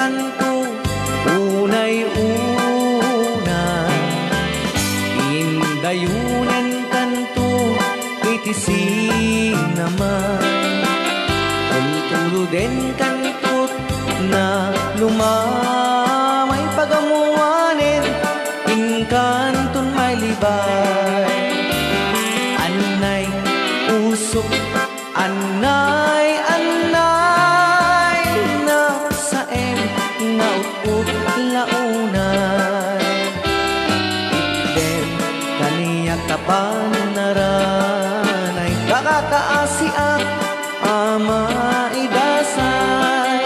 kanto unay una indayunen kanto itisin naman tultuluden kanto na lumamay pagamuanen inkanton may libay anay usok anay anay na sa em na ut launay itden kaniyak tapanaranay kakakaasiak ama idasay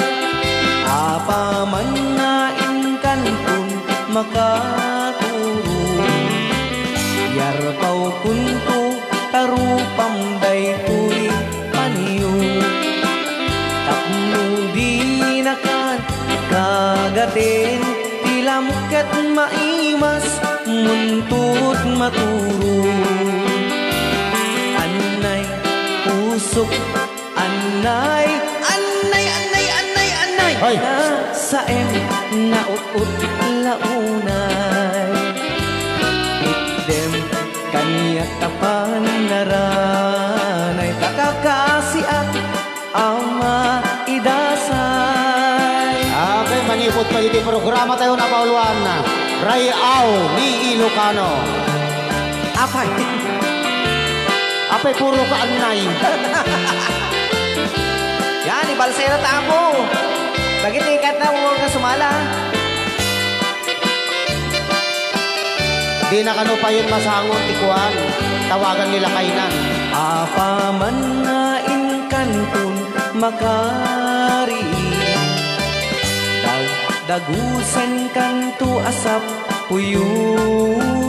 apaman nga inkantun makaturo yarpaw kunto tarupam daytoy paniyo tapno di nakan kagatin tilamkat maimas muntut maturo anay usok anay anay anay anay anay na sa em na ut launay itdem kaniyak tapanaranay kakakaasiak ama idasay. Okay, manipot pa yung programa tayo na pauluan na Rayaw ni Ilocano. Apay Apay puro ka anay. yan ibalsera tamo bagit ikat na huwag ka sumala. Di na kano pa yun masangon tikuan. Tawagan nila kainan. Apaman nga inkantun makari dagdagusan kanto asap puyuten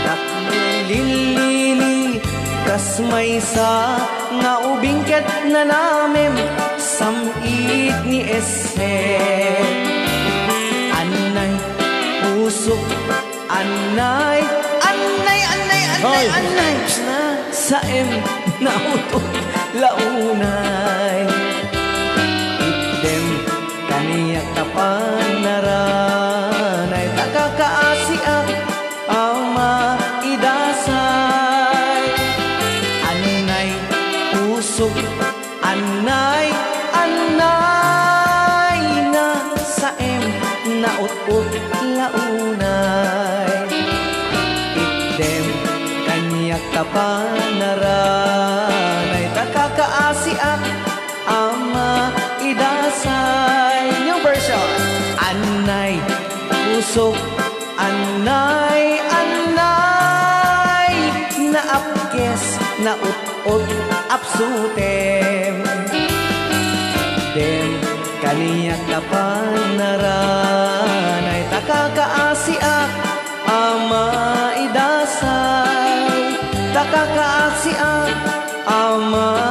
naklilili kas may sa nga ubingket na namem samit ni esen anay pusok anay anay anay anay anay na sa em na utot launay itdem kaniyak tapanaranay takakaasiak ama idasay anay pusok anay anay na sa em na utot launay itdem kaniyak tapanaranay takakaasiak ama idasay. New version anay pusok anay anay na apkes na ut apsutem dem kaniyak tapanaranay takakaasiak ama idasay takakaasiak ama